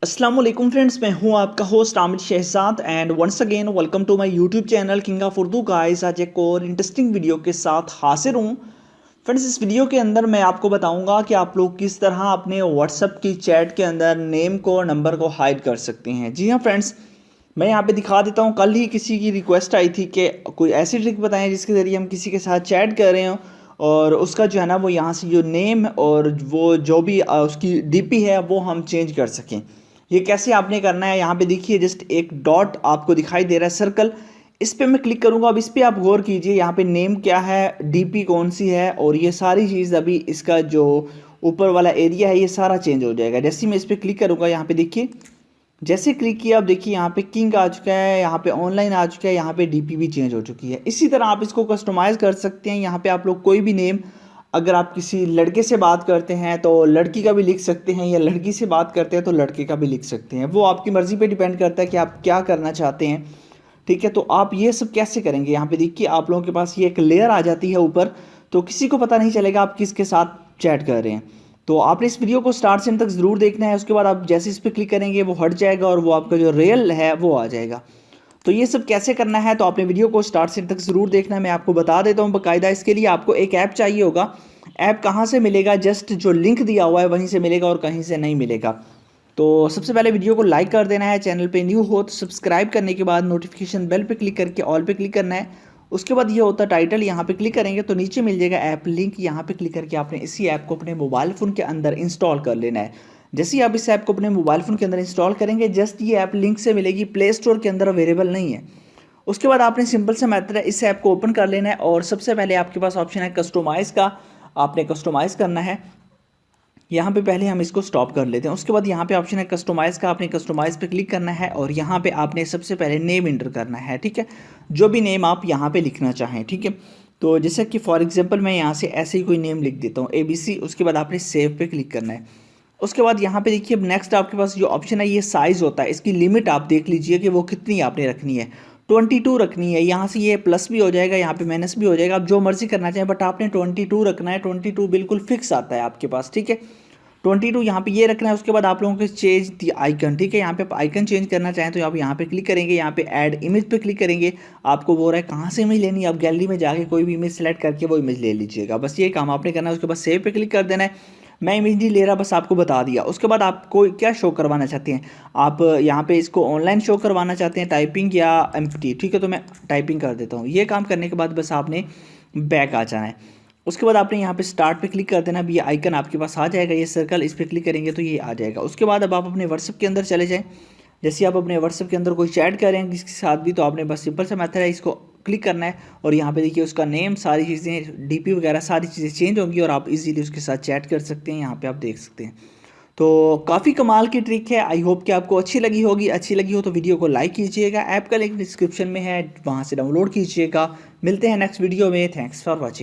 अस्सलाम वालेकुम फ्रेंड्स, मैं हूं आपका host Aamir Shahzad and once again welcome to my YouTube channel King of Urdu guys. आज एक और इंटरेस्टिंग वीडियो के साथ हाजिर हूं फ्रेंड्स। इस वीडियो के अंदर मैं आपको बताऊंगा कि आप लोग किस तरह अपने व्हाट्सएप की चैट के अंदर नेम को नंबर को हाइड कर सकते हैं। जी हाँ फ्रेंड्स, मैं यहाँ पे दिखा देता हूँ। कल ही किसी की रिक्वेस्ट आई थी कि कोई ऐसी ट्रिक बताएं जिसके ज़रिए हम किसी के साथ चैट कर रहे हो और उसका जो है ना वो यहाँ से जो नेम और वो जो भी उसकी डीपी है वो हम चेंज कर सकें। ये कैसे आपने करना है, यहाँ पे देखिए जस्ट एक डॉट आपको दिखाई दे रहा है, सर्कल। इस पे मैं क्लिक करूंगा। अब इस पे आप गौर कीजिए, यहाँ पे नेम क्या है, डीपी कौन सी है और ये सारी चीज़ अभी इसका जो ऊपर वाला एरिया है ये सारा चेंज हो जाएगा। जैसे ही मैं इस पे क्लिक करूंगा, यहाँ पे देखिए जैसे क्लिक किया, अब देखिए यहाँ पे किंग आ चुका है, यहाँ पे ऑनलाइन आ चुका है, यहाँ पे डीपी भी चेंज हो चुकी है। इसी तरह आप इसको कस्टमाइज कर सकते हैं। यहाँ पे आप लोग कोई भी नेम, अगर आप किसी लड़के से बात करते हैं तो लड़की का भी लिख सकते हैं, या लड़की से बात करते हैं तो लड़के का भी लिख सकते हैं। वो आपकी मर्ज़ी पे डिपेंड करता है कि आप क्या करना चाहते हैं। ठीक है, तो आप ये सब कैसे करेंगे, यहाँ पे देखिए आप लोगों के पास ये एक लेयर आ जाती है ऊपर, तो किसी को पता नहीं चलेगा आप किसके साथ चैट कर रहे हैं। तो आपने इस वीडियो को स्टार्ट से एंड तक ज़रूर देखना है। उसके बाद आप जैसे इस पर क्लिक करेंगे वो हट जाएगा और वो आपका जो रियल है वो आ जाएगा। तो ये सब कैसे करना है, तो आपने वीडियो को स्टार्ट से एंड तक ज़रूर देखना है। मैं आपको बता देता हूँ बाकायदा। इसके लिए आपको एक ऐप चाहिए होगा। ऐप कहाँ से मिलेगा, जस्ट जो लिंक दिया हुआ है वहीं से मिलेगा और कहीं से नहीं मिलेगा। तो सबसे पहले वीडियो को लाइक कर देना है, चैनल पे न्यू हो तो सब्सक्राइब करने के बाद नोटिफिकेशन बेल पे क्लिक करके ऑल पे क्लिक करना है। उसके बाद ये होता है टाइटल, यहाँ पे क्लिक करेंगे तो नीचे मिल जाएगा ऐप लिंक। यहाँ पे क्लिक करके आपने इसी ऐप को अपने मोबाइल फ़ोन के अंदर इंस्टॉल कर लेना है। जैसे ही आप इस ऐप को अपने मोबाइल फ़ोन के अंदर इंस्टॉल करेंगे, जस्ट ये ऐप लिंक से मिलेगी, प्ले स्टोर के अंदर अवेलेबल नहीं है। उसके बाद आपने सिंपल सा मेथड है, इस ऐप को ओपन कर लेना है और सबसे पहले आपके पास ऑप्शन है कस्टमाइज़ का। आपने कस्टमाइज़ करना है। यहाँ पे पहले हम इसको स्टॉप कर लेते हैं। उसके बाद यहाँ पे ऑप्शन है कस्टमाइज़ का, आपने कस्टमाइज़ पे क्लिक करना है और यहाँ पे आपने सबसे पहले नेम इंटर करना है। ठीक है, जो भी नेम आप यहाँ पे लिखना चाहें। ठीक है, तो जैसे कि फॉर एग्जांपल मैं यहाँ से ऐसे ही कोई नेम लिख देता हूँ, ABC। उसके बाद आपने सेव पे क्लिक करना है। उसके बाद यहाँ पे देखिए अब नेक्स्ट आपके पास जो ऑप्शन है ये साइज़ होता है। इसकी लिमिट आप देख लीजिए कि वो कितनी आपने रखनी है। 22 रखनी है। यहाँ से ये प्लस भी हो जाएगा, यहाँ पे माइनस भी हो जाएगा, आप जो मर्जी करना चाहें, बट आपने 22 रखना है। 22 बिल्कुल फिक्स आता है आपके पास। ठीक है, 22 यहाँ पे ये रखना है। उसके बाद आप लोगों को चेंज दी आइकन। ठीक है, यहाँ पे आप आइकन चेंज करना चाहें तो आप यहाँ पे क्लिक करेंगे, यहाँ पे ऐड इमेज पे क्लिक करेंगे। आपको बोल रहा है कहाँ से इमेज लेनी है, आप गैलरी में जाके कोई भी इमेज सेलेक्ट करके वो इमेज ले लीजिएगा। बस ये काम आपने करना है। उसके बाद सेव पे क्लिक कर देना है। मैं इमेज नहीं ले रहा, बस आपको बता दिया। उसके बाद आपको क्या शो करवाना चाहते हैं, आप यहाँ पे इसको ऑनलाइन शो करवाना चाहते हैं, टाइपिंग या एम्प्टी। ठीक है, तो मैं टाइपिंग कर देता हूँ। ये काम करने के बाद बस आपने बैक आ जाना है। उसके बाद आपने यहाँ पे स्टार्ट पे क्लिक कर देना। अब ये आइकन आपके पास आ जाएगा, ये सर्कल, इस पर क्लिक करेंगे तो ये आ जाएगा। उसके बाद अब आप अपने व्हाट्सएप के अंदर चले जाएँ। जैसे आप अपने व्हाट्सएप के अंदर कोई चैट करें किसी के साथ भी, तो आपने बस सिंपल सा मेथड है, इसको क्लिक करना है और यहाँ पे देखिए उसका नेम, सारी चीज़ें, डीपी वगैरह सारी चीज़ें चेंज होंगी और आप इजीली उसके साथ चैट कर सकते हैं। यहाँ पे आप देख सकते हैं। तो काफ़ी कमाल की ट्रिक है। आई होप कि आपको अच्छी लगी होगी। अच्छी लगी हो तो वीडियो को लाइक कीजिएगा। ऐप का लिंक डिस्क्रिप्शन में है, वहाँ से डाउनलोड कीजिएगा। मिलते हैं नेक्स्ट वीडियो में। Thanks for watching.